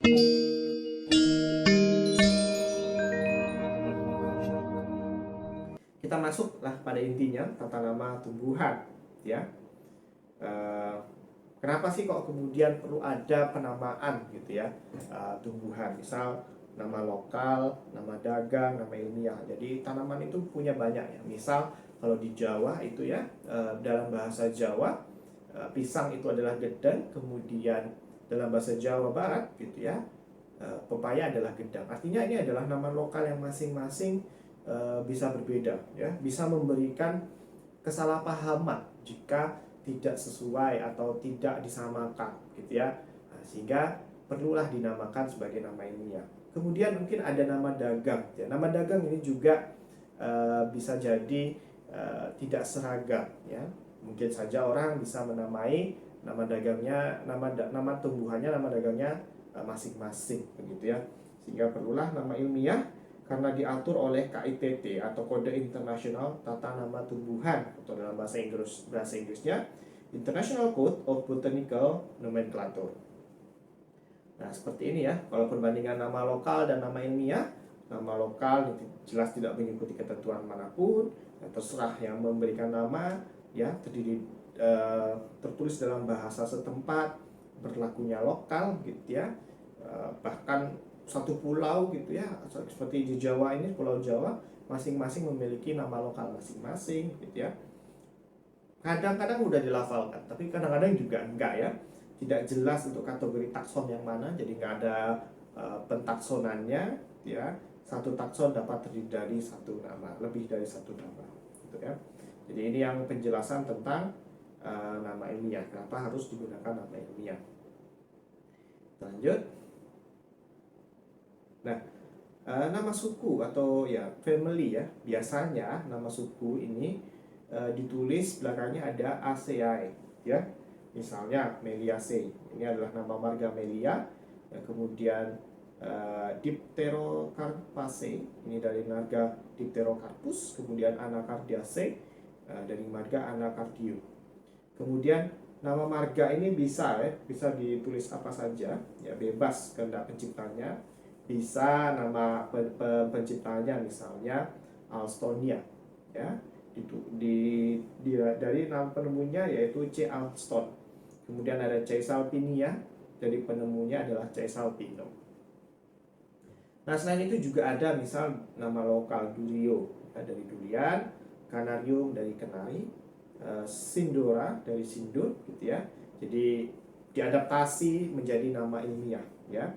Kita masuklah pada intinya tata nama tumbuhan, ya. Kenapa sih kok kemudian perlu ada penamaan gitu ya, tumbuhan, misal nama lokal, nama dagang, nama ilmiah. Jadi tanaman itu punya banyak ya. Misal kalau di Jawa itu ya, dalam bahasa Jawa pisang itu adalah gedang, kemudian dalam bahasa Jawa Barat gitu ya, pepaya adalah gedang. Artinya ini adalah nama lokal yang masing-masing bisa berbeda ya, bisa memberikan kesalahpahaman jika tidak sesuai atau tidak disamakan gitu ya. Nah, sehingga perlulah dinamakan sebagai nama ilmiah. Kemudian mungkin ada nama dagang ya. Nama dagang ini juga bisa jadi tidak seragam ya. Mungkin saja orang bisa menamai nama dagangnya, nama tumbuhannya, nama dagangnya masing-masing begitu ya. Sehingga perlulah nama ilmiah karena diatur oleh KITT atau Kode Internasional Tata Nama Tumbuhan atau dalam bahasa Inggrisnya International Code of Botanical Nomenclature. Nah, seperti ini ya. Kalau perbandingan nama lokal dan nama ilmiah, nama lokal jelas tidak mengikuti ketentuan manapun, ya, terserah yang memberikan nama ya, tertulis dalam bahasa setempat, berlakunya lokal gitu ya. Bahkan satu pulau gitu ya, seperti di Jawa ini, Pulau Jawa masing-masing memiliki nama lokal masing-masing gitu ya. Kadang-kadang udah dilafalkan, tapi kadang-kadang juga enggak ya, tidak jelas untuk kategori takson yang mana, jadi nggak ada pentaksonannya ya. Satu takson dapat terdiri dari satu nama, lebih dari satu nama gitu ya. Jadi ini yang penjelasan tentang nama ilmiah, kenapa harus digunakan nama ilmiah. Lanjut. Nah, nama suku atau ya family ya, biasanya nama suku ini ditulis belakangnya ada ACI ya. Misalnya Meliaceae, ini adalah nama marga Melia. Ya, kemudian Dipterocarpaceae, ini dari marga Dipterocarpus. Kemudian Anacardiaceae dari marga Anacardium. Kemudian nama marga ini bisa ditulis apa saja ya, bebas kehendak penciptanya. Bisa nama penciptanya misalnya Alstonia ya, dari nama penemunya yaitu C. Alston. Kemudian ada C. salpinia, dari penemunya adalah C. salpinum. Nah, selain itu juga ada misal nama lokal Durio ya, dari durian, Canarium dari kenari, Sindora dari sindur gitu ya. Jadi diadaptasi menjadi nama ilmiah ya.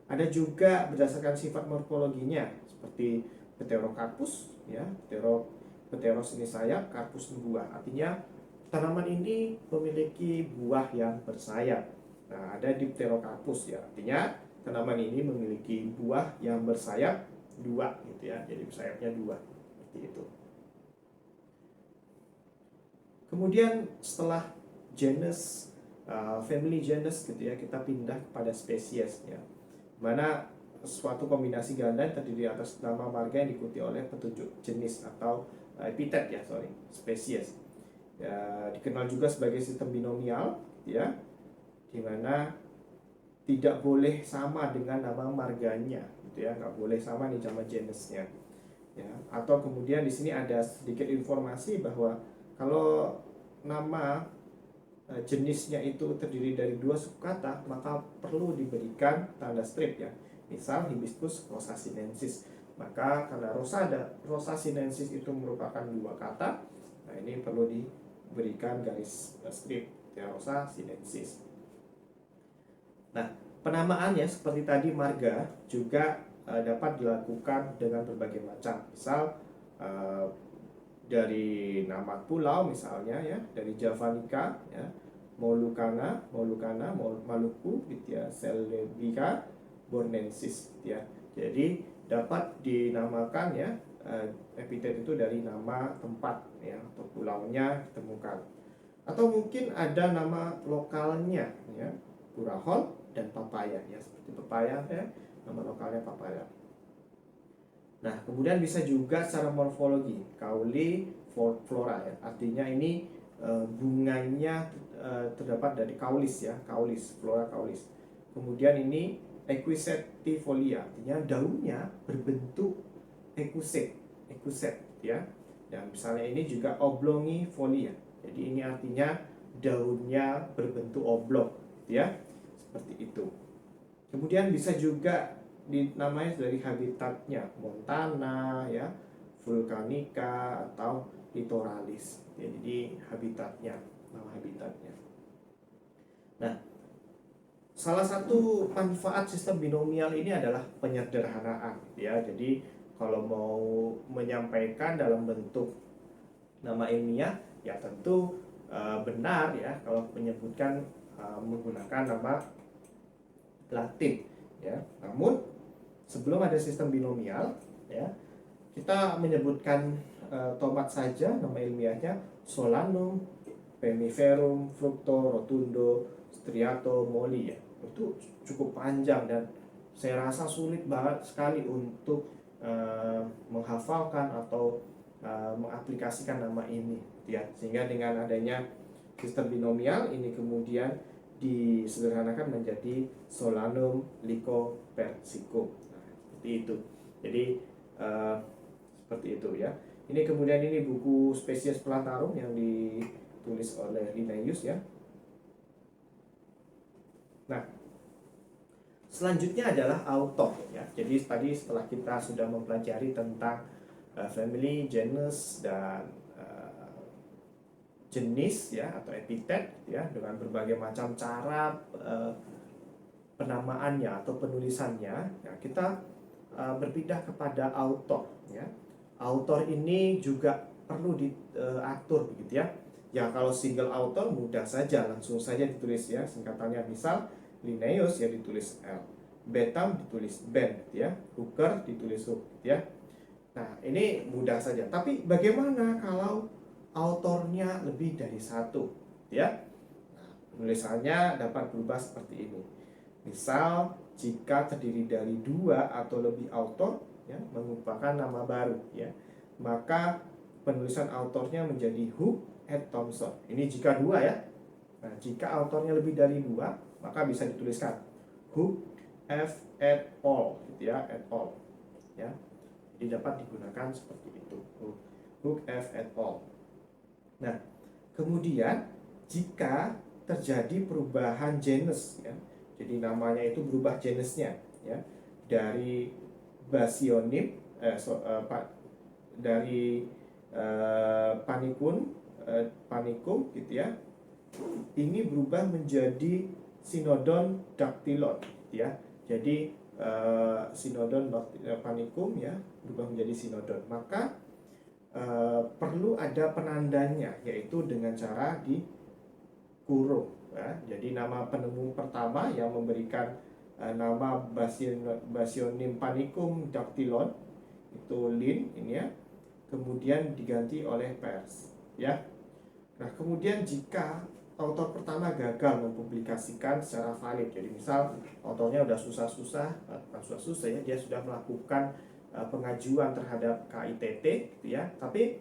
Ada juga berdasarkan sifat morfologinya seperti Pterocarpus ya, Pteros ini sayap, carpus ini buah. Artinya tanaman ini memiliki buah yang bersayap. Nah, ada Dipterocarpus ya, artinya tanaman ini memiliki buah yang bersayap dua gitu ya. Jadi sayapnya dua seperti itu. Kemudian setelah genus, family genus gitu ya, kita pindah kepada spesies ya, mana suatu kombinasi ganda terdiri atas nama marga yang diikuti oleh petunjuk jenis atau epitet ya, spesies ya, dikenal juga sebagai sistem binomial ya, dimana tidak boleh sama dengan nama marganya gitu ya, nggak boleh sama nih sama genusnya ya. Atau kemudian di sini ada sedikit informasi bahwa kalau nama jenisnya itu terdiri dari dua subkata, maka perlu diberikan tanda strip ya. Misal Hibiscus rosasinensis, maka karena rosasinensis itu merupakan dua kata, nah ini perlu diberikan garis strip ya, rosasinensis. Nah, penamaannya seperti tadi marga juga dapat dilakukan dengan berbagai macam. Misal dari nama pulau misalnya ya, dari Javanica ya, Molucana, Maluku gitu ya, Celebica bornensis gitu ya. Jadi dapat dinamakan ya, epitet itu dari nama tempat ya, atau pulaunya ditemukan. Atau mungkin ada nama lokalnya ya, Purahol dan Papaya ya, seperti pepaya ya, nama lokalnya papaya. Nah, kemudian bisa juga secara morfologi, cauliflora ya. Artinya ini bunganya terdapat dari kaulis ya, kaulis, flora kaulis. Kemudian ini equisetifolia, artinya daunnya berbentuk equisete ya. Dan misalnya ini juga oblongifolia, jadi ini artinya daunnya berbentuk oblong ya, seperti itu. Kemudian bisa juga dinamai dari habitatnya, montana ya, vulkanika atau litoralis ya, jadi habitatnya, nama habitatnya. Nah, salah satu manfaat sistem binomial ini adalah penyederhanaan ya. Jadi kalau mau menyampaikan dalam bentuk nama ilmiah ya tentu benar ya kalau menyebutkan menggunakan nama Latin ya. Namun sebelum ada sistem binomial ya, kita menyebutkan tomat saja, nama ilmiahnya Solanum Pemiferum fructo rotundo striato molli ya. Itu cukup panjang dan saya rasa sulit banget sekali untuk menghafalkan atau mengaplikasikan nama ini ya. Sehingga dengan adanya sistem binomial ini kemudian disederhanakan menjadi Solanum lycopersicum. Nah, seperti itu. Jadi seperti itu ya. Ini kemudian ini buku spesies Plantarum yang ditulis oleh Linnaeus ya. Nah, selanjutnya adalah author ya. Jadi tadi setelah kita sudah mempelajari tentang family, genus dan jenis ya atau epitet ya dengan berbagai macam cara penamaannya atau penulisannya, ya, kita berpindah kepada author ya. Author ini juga perlu diatur begitu ya. Ya kalau single author mudah saja, langsung saja ditulis ya singkatannya, misal Linnaeus ya ditulis L, Bentham ditulis Ben ya, Hooker ditulis Hook ya. Nah ini mudah saja. Tapi bagaimana kalau autornya lebih dari satu ya? Nah, penulisannya dapat berubah seperti ini. Misal jika terdiri dari 2 atau lebih autor ya, merupakan nama baru ya, maka penulisan autornya menjadi Hook et Thompson. Ini jika 2 ya. Nah, jika autornya lebih dari 2, maka bisa dituliskan Hook F et al gitu ya, et al ya. Jadi dapat digunakan seperti itu, Hook F et al. Nah, kemudian jika terjadi perubahan genus ya, jadi namanya itu berubah jenisnya ya, dari basionim dari panicum gitu ya, ini berubah menjadi Cynodon dactylon gitu ya. Jadi Cynodon panicum ya berubah menjadi Cynodon, maka perlu ada penandanya, yaitu dengan cara dikurung ya. Jadi nama penemu pertama yang memberikan nama Basionim panicum dactylon itu Lin ini ya, kemudian diganti oleh Peirce ya. Nah kemudian jika autor pertama gagal mempublikasikan secara valid, jadi misal autornya udah susah-susah, bukan susah-susah ya, dia sudah melakukan pengajuan terhadap KITT gitu ya, tapi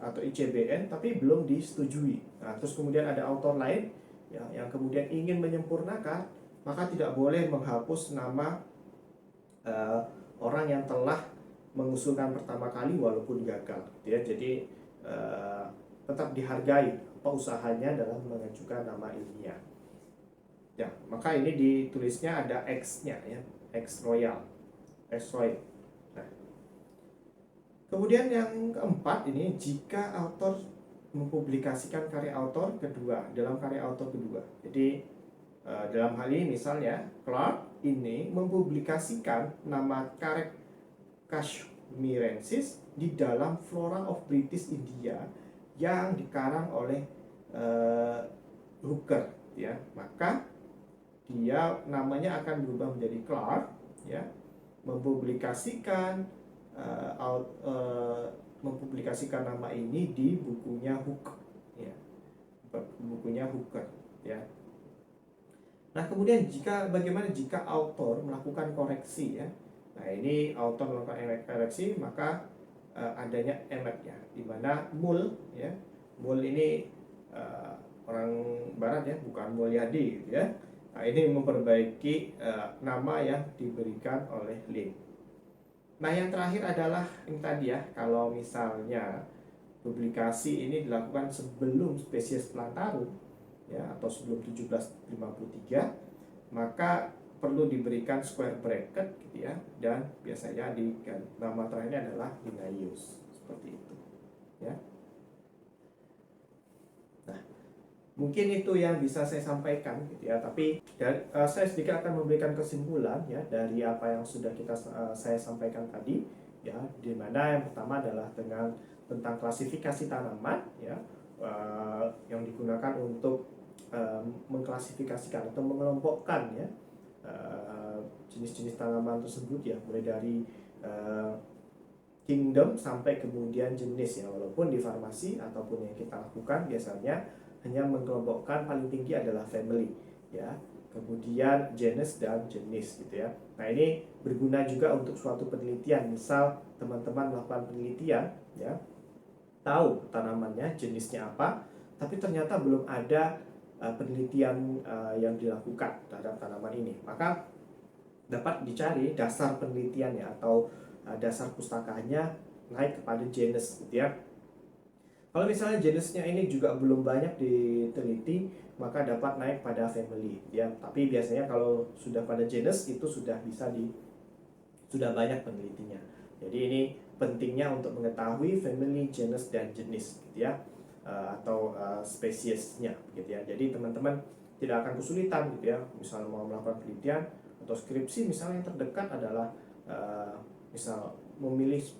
atau ICBN tapi belum disetujui. Nah, terus kemudian ada autor lain ya, yang kemudian ingin menyempurnakan, maka tidak boleh menghapus nama orang yang telah mengusulkan pertama kali walaupun gagal gitu ya. Jadi tetap dihargai apa usahanya dalam mengajukan nama ilmiah. Ya, maka ini ditulisnya ada X-nya ya, X royal. Nah, kemudian yang keempat ini jika autor mempublikasikan karya autor kedua dalam karya autor kedua. Jadi dalam hal ini misalnya Clarke ini mempublikasikan nama Carec Kashmirensis di dalam Flora of British India yang dikarang oleh Hooker ya, maka dia namanya akan berubah menjadi Clarke ya, mempublikasikan nama ini di bukunya Hook ya, bukunya Hooker ya. Nah kemudian bagaimana jika autor melakukan koreksi ya? Nah ini autor melakukan koreksi, maka adanya emet ya, dimana Mul ya, Mul ini orang barat ya, bukan Mulyadi gitu ya, Nah, ini memperbaiki nama yang diberikan oleh link. Nah, yang terakhir adalah ini tadi ya, kalau misalnya publikasi ini dilakukan sebelum spesies Plantarum ya, atau sebelum 1753, maka perlu diberikan square bracket gitu ya, dan biasanya nama terakhirnya adalah Linnaeus, seperti itu ya. Nah, mungkin itu yang bisa saya sampaikan gitu ya, tapi saya sedikit akan memberikan kesimpulan ya dari apa yang sudah saya sampaikan tadi ya, di mana yang pertama adalah tentang klasifikasi tanaman ya, yang digunakan untuk mengklasifikasikan atau mengelompokkan ya jenis-jenis tanaman tersebut ya, mulai dari kingdom sampai kemudian jenis ya. Walaupun di farmasi ataupun yang kita lakukan biasanya hanya mengelompokkan paling tinggi adalah family ya, kemudian genus dan jenis gitu ya. Nah, ini berguna juga untuk suatu penelitian. Misal teman-teman melakukan penelitian ya, tahu tanamannya jenisnya apa, tapi ternyata belum ada penelitian yang dilakukan terhadap tanaman ini, maka dapat dicari dasar penelitiannya atau dasar pustakanya naik kepada genus gitu ya. Kalau misalnya jenisnya ini juga belum banyak diteliti, maka dapat naik pada family ya. Tapi biasanya kalau sudah pada genus itu sudah banyak penelitinya. Jadi ini pentingnya untuk mengetahui family, genus dan jenis gitu ya, atau spesiesnya gitu ya. Jadi teman-teman tidak akan kesulitan gitu ya, misalnya mau melakukan penelitian atau skripsi, misalnya yang terdekat adalah misal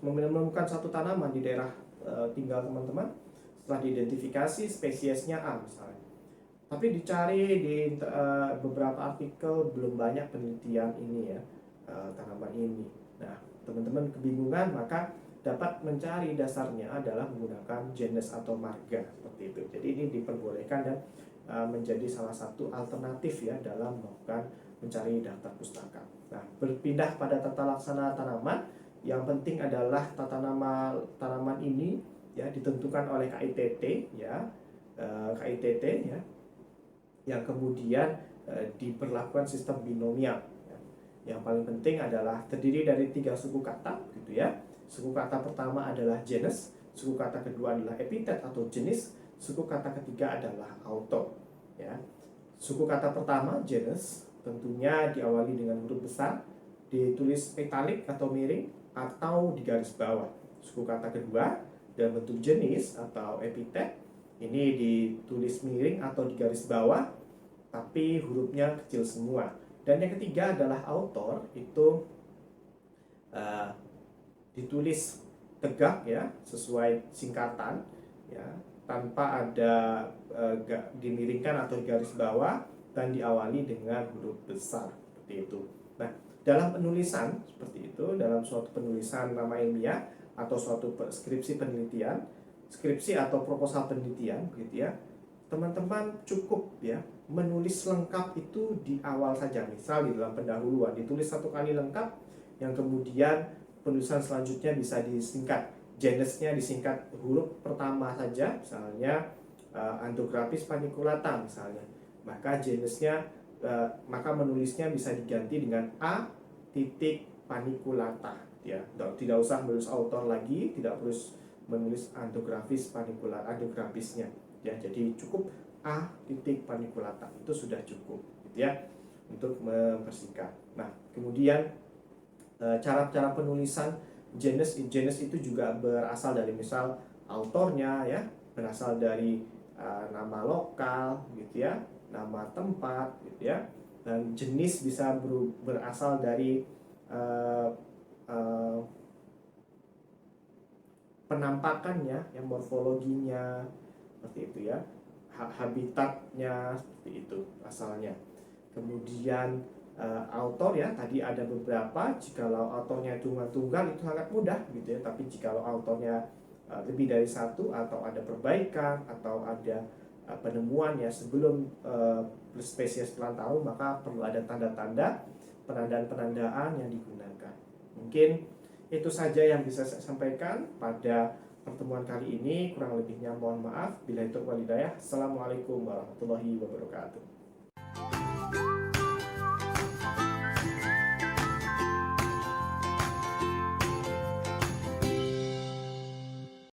menemukan satu tanaman di daerah tinggal teman-teman, setelah diidentifikasi spesiesnya A misalnya, tapi dicari di beberapa artikel belum banyak penelitian ini ya, tanaman ini. Nah, teman-teman kebingungan, maka dapat mencari dasarnya adalah menggunakan genus atau marga seperti itu. Jadi ini diperbolehkan dan menjadi salah satu alternatif ya dalam melakukan mencari daftar pustaka. Nah, berpindah pada tata laksana tanaman, yang penting adalah tata nama tanaman ini ya ditentukan oleh KITT ya, KITT ya, yang kemudian diberlakukan sistem binomial. Yang paling penting adalah terdiri dari 3 suku kata gitu ya. Suku kata pertama adalah genus, suku kata kedua adalah epitet atau jenis, suku kata ketiga adalah author ya. Suku kata pertama genus tentunya diawali dengan huruf besar, ditulis italic atau miring atau di garis bawah. Suku kata kedua dalam bentuk jenis atau epitet ini ditulis miring atau di garis bawah, tapi hurufnya kecil semua. Dan yang ketiga adalah author, itu ditulis tegak ya, sesuai singkatan ya, tanpa ada dimiringkan atau garis bawah, dan diawali dengan huruf besar seperti itu. Nah, dalam penulisan seperti itu, dalam suatu penulisan nama ilmiah atau suatu skripsi penelitian, skripsi atau proposal penelitian gitu ya, teman-teman cukup ya menulis lengkap itu di awal saja. Misal di dalam pendahuluan ditulis 1 kali lengkap, yang kemudian penulisan selanjutnya bisa disingkat, genusnya disingkat huruf pertama saja, misalnya Andrographis paniculata misalnya, maka genusnya maka menulisnya bisa diganti dengan A titik paniculata ya, tidak usah menulis author lagi, tidak terus menulis Andrographis paniculata, Andrographisnya ya. Jadi cukup A titik paniculata, itu sudah cukup gitu ya untuk mempersingkat. Nah, kemudian cara-cara penulisan genus itu juga berasal dari misal autornya ya, berasal dari nama lokal gitu ya, nama tempat gitu ya, dan jenis bisa berasal dari penampakannya ya, morfologinya seperti itu ya, habitatnya seperti itu asalnya. Kemudian author ya, tadi ada beberapa, jikalau autornya tunggal itu sangat mudah gitu ya, tapi jikalau autornya lebih dari satu, atau ada perbaikan atau ada penemuan ya sebelum spesies Plantarum, maka perlu ada tanda-tanda, penandaan-penandaan yang digunakan. Mungkin itu saja yang bisa saya sampaikan pada pertemuan kali ini. Kurang lebihnya mohon maaf. Bila itu walidayah. Assalamualaikum warahmatullahi wabarakatuh.